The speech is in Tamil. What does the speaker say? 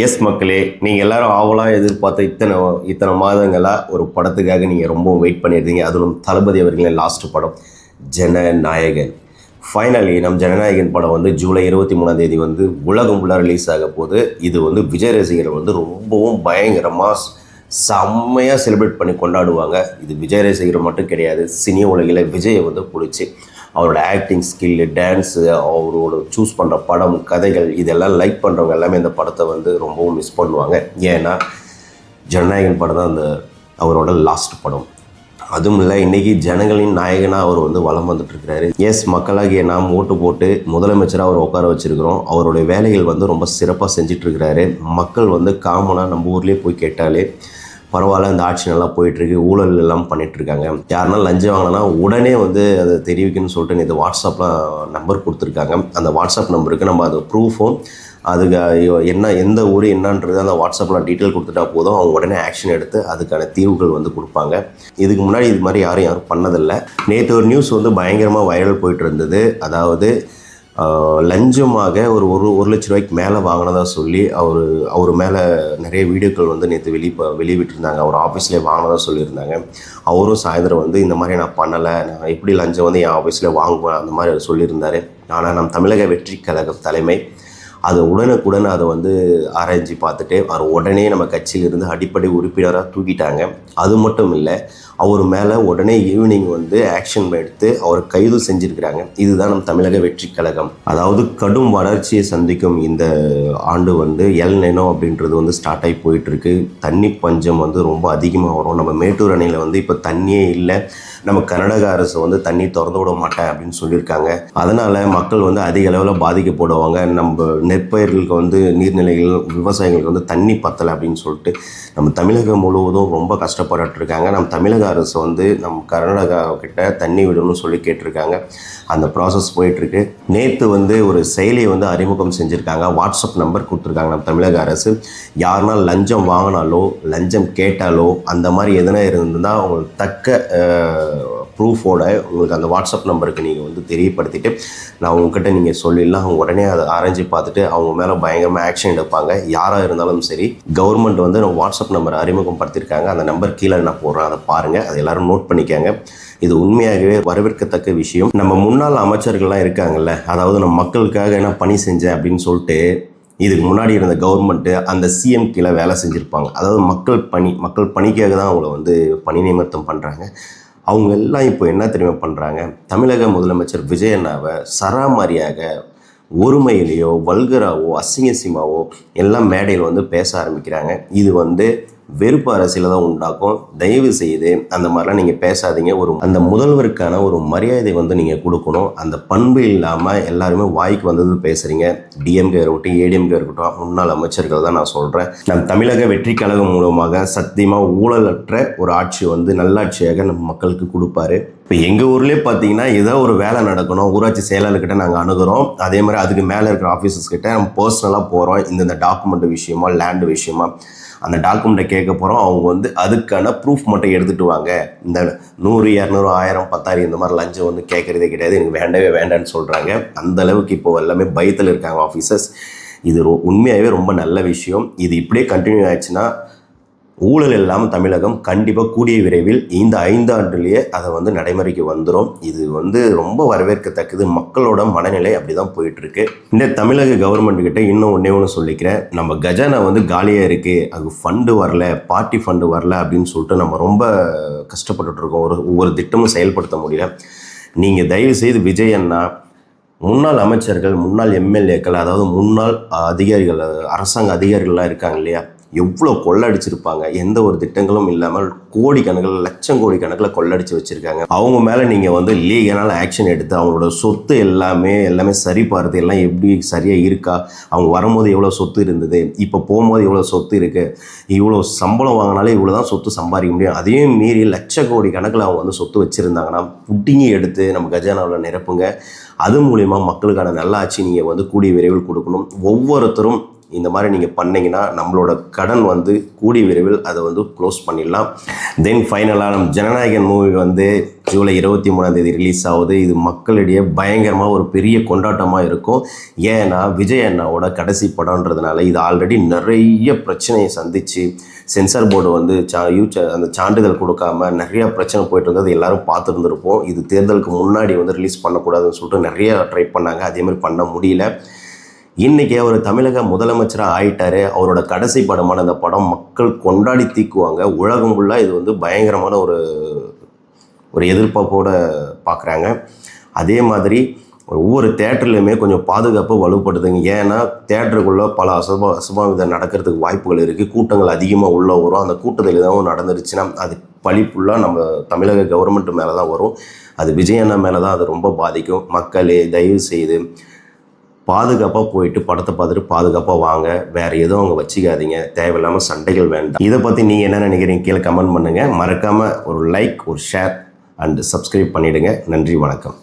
எஸ் மக்களே, நீங்கள் எல்லாரும் ஆவலாக எதிர்பார்த்த இத்தனை மாதங்களாக ஒரு படத்துக்காக நீங்கள் ரொம்ப வெயிட் பண்ணியிருந்தீங்க. அதுவும் தளபதி அவர்களின் லாஸ்ட் படம் ஜனநாயகன். ஃபைனலி நம் ஜனநாயகன் படம் வந்து ஜூலை 23 வந்து உலகம் ஃபுல்லாக ரிலீஸ் ஆக போகுது. இது வந்து விஜய் ரசிகர்கள் வந்து ரொம்பவும் பயங்கரமாக செம்மையாக செலிப்ரேட் பண்ணி கொண்டாடுவாங்க. இது விஜய் ரசிகர்கள் மட்டும் கிடையாது, சினி உலகில் விஜயை வந்து பிடிச்சி அவரோட ஆக்டிங் ஸ்கில்லு, டான்ஸு, அவரோட சூஸ் பண்ணுற படம், கதைகள் இதெல்லாம் லைக் பண்ணுறவங்க எல்லாமே இந்த படத்தை வந்து ரொம்பவும் மிஸ் பண்ணுவாங்க. ஏன்னா ஜனநாயகன் படம் தான் அந்த அவரோட லாஸ்ட் படம். அதுவும் இல்லை, இன்றைக்கி ஜனங்களின் நாயகனாக அவர் வந்து வலம் வந்துட்டுருக்கிறாரு. எஸ், மக்களாகிய நாம் ஓட்டு போட்டு முதலமைச்சராக அவர் உட்கார வச்சுருக்கிறோம். அவருடைய வேலைகள் வந்து ரொம்ப சிறப்பாக செஞ்சிட்ருக்கிறாரு. மக்கள் வந்து காமனாக நம்ம ஊர்லேயே போய் கேட்டாலே பரவாயில்ல, இந்த ஆட்சி நல்லா போயிட்டுருக்கு, ஊழல் எல்லாம் பண்ணிகிட்ருக்காங்க, யாருனா லஞ்சம் வாங்கினா உடனே வந்து அதை தெரிவிக்கணும்னு சொல்லிட்டு இது வாட்ஸ்அப்பில் நம்பர் கொடுத்துருக்காங்க. அந்த வாட்ஸ்அப் நம்பருக்கு நம்ம அது ப்ரூஃபும் அதுக்கு என்ன எந்த ஊர் என்னன்றது அந்த வாட்ஸ்அப்பில் டீட்டெயில் கொடுத்துட்டா போதும், அவங்க உடனே ஆக்ஷன் எடுத்து அதுக்கான தீர்வுகள் வந்து கொடுப்பாங்க. இதுக்கு முன்னாடி இது மாதிரி யாரும் பண்ணதில்லை. நேற்று ஒரு நியூஸ் வந்து பயங்கரமாக வைரல் போயிட்டு இருந்தது. அதாவது லஞ்சமாக ஒரு லட்ச ரூபாய்க்கு மேலே வாங்கினதாக சொல்லி அவர் மேலே நிறைய வீடியோக்கள் வந்து நேற்று வெளியிட்டிருந்தாங்க. அவர் ஆஃபீஸ்லேயே வாங்கினதாக சொல்லியிருந்தாங்க. அவரும் சாயந்தரம் வந்து இந்த மாதிரி நான் பண்ணலை, நான் எப்படி லஞ்சம் வந்து என் ஆஃபீஸில் வாங்குவேன் அந்த மாதிரி அவர் சொல்லியிருந்தார். ஆனால் நம் தமிழக வெற்றி கழகம் தலைமை அது உடனுக்குடன் அதை வந்து ஆராய்ச்சி பார்த்துட்டு அவர் உடனே நம்ம கட்சியிலிருந்து அடிப்படை உறுப்பினராக தூக்கிட்டாங்க. அது மட்டும் இல்லை, அவர் மேலே உடனே ஈவினிங் வந்து ஆக்ஷன் எடுத்து அவரை கைது செஞ்சுருக்கிறாங்க. இதுதான் நம் தமிழக வெற்றி கழகம். அதாவது கடும் வளர்ச்சியை சந்திக்கும் இந்த ஆண்டு வந்து எல் நெனோ அப்படின்றது வந்து ஸ்டார்ட் ஆகி போயிட்டுருக்கு. தண்ணி பஞ்சம் வந்து ரொம்ப அதிகமாக வரும். நம்ம மேட்டூர் அணையில் வந்து இப்போ தண்ணியே இல்லை. நம்ம கர்நாடக அரசு வந்து தண்ணி திறந்து விட மாட்டேன் அப்படின்னு சொல்லியிருக்காங்க. அதனால் மக்கள் வந்து அதிக அளவில் பாதிக்கப்படுவாங்க. நம்ம நெற்பயிர்களுக்கு வந்து நீர்நிலைகள், விவசாயிகளுக்கு வந்து தண்ணி பத்தலை அப்படின்னு சொல்லிட்டு நம்ம தமிழகம் முழுவதும் ரொம்ப கஷ்டப்பட்டுருக்காங்க. நம்ம தமிழக அரசு வந்து நம்ம கர்நாடகா கிட்ட தண்ணி விடணும்னு சொல்லி கேட்டிருக்காங்க. அந்த ப்ராசஸ் போயிட்டுருக்கு. நேற்று வந்து ஒரு செயலியை வந்து அறிமுகம் செஞ்சுருக்காங்க. வாட்ஸ்அப் நம்பர் கொடுத்துருக்காங்க நம்ம தமிழக அரசு. யாருனா லஞ்சம் வாங்கினாலோ லஞ்சம் கேட்டாலோ அந்த மாதிரி எதனா இருந்ததுன்னா அவங்களுக்கு தக்க ப்ரூஃபோட உங்களுக்கு அந்த வாட்ஸ்அப் நம்பருக்கு நீங்கள் வந்து தெரியப்படுத்திட்டு நான் உங்ககிட்ட நீங்கள் சொல்லிடலாம். அவங்க உடனே அதை ஆராய்ச்சி பார்த்துட்டு அவங்க மேலே பயங்கரமாக ஆக்ஷன் எடுப்பாங்க. யாராக இருந்தாலும் சரி. கவர்மெண்ட் வந்து வாட்ஸ்அப் நம்பரை அறிமுகப்படுத்தியிருக்காங்க. அந்த நம்பர் கீழே நான் போடுறேன், அதை பாருங்கள், அதை எல்லோரும் நோட் பண்ணிக்காங்க. இது உண்மையாகவே வரவேற்கத்தக்க விஷயம். நம்ம முன்னாள் அமைச்சர்கள்லாம் இருக்காங்கல்ல, அதாவது நம்ம மக்களுக்காக என்ன பணி செஞ்சேன் அப்படின்னு சொல்லிட்டு இதுக்கு முன்னாடி இருந்த கவர்மெண்ட்டு அந்த சிஎம் கீழே வேலை செஞ்சுருப்பாங்க. அதாவது மக்கள் பணிக்காக தான் அவங்கள வந்து பணி நியமனம் பண்ணுறாங்க. அவங்க எல்லாம் இப்போ என்ன தெரியுமா பண்ணுறாங்க, தமிழக முதலமைச்சர் விஜய் அண்ணாவை சராமாரியாக ஒருமையிலேயோ வல்கராவோ அசிங்கசியமாவோ எல்லாம் மேடையில் வந்து பேச ஆரம்பிக்கிறாங்க. இது வந்து வெறுப்பு அரசியலை தான் உண்டாக்கும். தயவு செய்து அந்த மாதிரிலாம் நீங்கள் பேசாதீங்க. அந்த முதல்வருக்கான ஒரு மரியாதை வந்து நீங்கள் கொடுக்கணும். அந்த பண்பு இல்லாமல் எல்லாருமே வாய்க்கு வந்தது பேசுகிறீங்க. டிஎம்கே இருக்கட்டும், ஏடிஎம்கே இருக்கட்டும், முன்னாள் அமைச்சர்கள் தான் நான் சொல்கிறேன். நம் தமிழக வெற்றி கழகம் மூலமாக சத்தியமாக ஊழலற்ற ஒரு ஆட்சி வந்து நல்லாட்சியாக நம்ம மக்களுக்கு கொடுப்பாரு. இப்போ எங்கள் ஊர்லேயே பார்த்தீங்கன்னா ஏதோ ஒரு வேலை நடக்கணும், ஊராட்சி செயலாளர்கிட்ட நாங்கள் அணுகிறோம். அதே மாதிரி அதுக்கு மேலே இருக்கிற ஆஃபீஸர்ஸ் கிட்ட நம்ம பர்சனலாக போகிறோம். இந்த டாக்குமெண்ட் விஷயமா, லேண்டு விஷயமா அந்த டாக்குமெண்ட்டை கேட்க போகிறோம். அவங்க வந்து அதுக்கான ப்ரூஃப் மட்டும் எடுத்துகிட்டு வாங்க. இந்த 100, 200, 1000, 10,000 இந்த மாதிரி லஞ்சம் வந்து கேட்குறதே கிடையாது, எனக்கு வேண்டவே வேண்டான்னு சொல்கிறாங்க. அந்தளவுக்கு இப்போ எல்லாமே பயத்தில் இருக்காங்க ஆஃபீஸர்ஸ். இது உண்மையாகவே ரொம்ப நல்ல விஷயம். இது இப்படியே கண்டினியூ ஆயிடுச்சுன்னா ஊழல் இல்லாமல் தமிழகம் கண்டிப்பாக கூடிய விரைவில் இந்த 5 ஆண்டுலேயே அதை வந்து நடைமுறைக்கு வந்துடும். இது வந்து ரொம்ப வரவேற்கத்தக்கது. மக்களோட மனநிலை அப்படி தான் போயிட்டுருக்கு. இந்த தமிழக கவர்மெண்ட்டுக்கிட்ட இன்னும் ஒன்று சொல்லிக்கிறேன். நம்ம கஜானா வந்து காலியாக இருக்குது, அது ஃபண்டு வரல, பார்ட்டி ஃபண்டு வரல அப்படின்னு சொல்லிட்டு நம்ம ரொம்ப கஷ்டப்பட்டுருக்கோம். ஒவ்வொரு திட்டமும் செயல்படுத்த முடியல. நீங்கள் தயவுசெய்து விஜய் அண்ணா, முன்னாள் அமைச்சர்கள், முன்னாள் எம்எல்ஏக்கள், அதாவது முன்னாள் அதிகாரிகள், அரசாங்க அதிகாரிகள்லாம் இருக்காங்க இல்லையா, எவ்வளோ கொள்ளடிச்சிருப்பாங்க. எந்த ஒரு திட்டங்களும் இல்லாமல் கோடிக்கணக்கில், லட்சம் கோடிக்கணக்கில் கொள்ளடிச்சு வச்சுருக்காங்க. அவங்க மேலே நீங்கள் வந்து லீகலான ஆக்ஷன் எடுத்து அவங்களோட சொத்து எல்லாமே சரி பார்த்து எல்லாம் எப்படி சரியாக இருக்கா, அவங்க வரும்போது எவ்வளோ சொத்து இருந்தது, இப்போ போகும்போது எவ்வளோ சொத்து இருக்குது, இவ்வளோ சம்பளம் வாங்கினாலே இவ்வளோ தான் சொத்து சம்பாதிக்க முடியும், அதையும் மீறி லட்ச கோடி கணக்கில் அவங்க வந்து சொத்து வச்சுருந்தாங்கன்னா புட்டிங்கி எடுத்து நம்ம கஜானாவில் நிரப்புங்க. அது மூலிமா மக்களுக்கான நல்ல ஆட்சி நீங்கள் வந்து கூடிய விரைவில் கொடுக்கணும். ஒவ்வொருத்தரும் இந்த மாதிரி நீங்கள் பண்ணிங்கன்னா நம்மளோட கடன் வந்து கூடிய விரைவில் அதை வந்து க்ளோஸ் பண்ணிடலாம். தென் ஃபைனலாக நம்ம ஜனநாயகன் மூவி வந்து ஜூலை 23 ரிலீஸ் ஆகுது. இது மக்களிடையே பயங்கரமாக ஒரு பெரிய கொண்டாட்டமாக இருக்கும். ஏன்னா விஜய் அண்ணாவோட கடைசி படம்ன்றதுனால இது ஆல்ரெடி நிறைய பிரச்சனையை சந்தித்து சென்சார் போர்டு வந்து அந்த சான்றிதழ் கொடுக்காம நிறையா பிரச்சனை போயிட்டு இருந்தது எல்லாரும் பார்த்துருந்துருப்போம். இது தேர்தலுக்கு முன்னாடி வந்து ரிலீஸ் பண்ணக்கூடாதுன்னு சொல்லிட்டு நிறைய ட்ரை பண்ணாங்க, அதே மாதிரி பண்ண முடியல. இன்றைக்கி அவர் தமிழக முதலமைச்சராக ஆயிட்டார். அவரோட கடைசி படமான அந்த படம் மக்கள் கொண்டாடி தீக்குவாங்க. உலகம் ஃபுல்லாக இது வந்து பயங்கரமான ஒரு எதிர்பார்ப்போடு பார்க்குறாங்க. அதே மாதிரி ஒவ்வொரு தேட்டர்லையுமே கொஞ்சம் பாதுகாப்பு வலுப்படுத்துங்க. ஏன்னா தேட்டருக்குள்ளே பல அசம்பாவிதம் நடக்கிறதுக்கு வாய்ப்புகள் இருக்குது. கூட்டங்கள் அதிகமாக உள்ளே வரும். அந்த கூட்டத்தில் ஏதாவது நடந்துருச்சுன்னா அது பழி ஃபுல்லாக நம்ம தமிழக கவர்மெண்ட் மேலே தான் வரும். அது விஜய் அண்ணா மேலே தான் அது ரொம்ப பாதிக்கும். மக்களே தயவு செய்து பாதுகாப்பாக போயிட்டு படத்தை பார்த்துட்டு பாதுகாப்பாக வாங்க. வேறு எதுவும் அவங்க வச்சுக்காதீங்க. தேவையில்லாமல் சண்டைகள் வேண்டாம். இதை பற்றி நீங்கள் என்ன நினைக்கிறீங்க கீழே கமெண்ட் பண்ணுங்கள். மறக்காமல் ஒரு லைக், ஒரு ஷேர் அண்ட் சப்ஸ்கிரைப் பண்ணிவிடுங்க. நன்றி, வணக்கம்.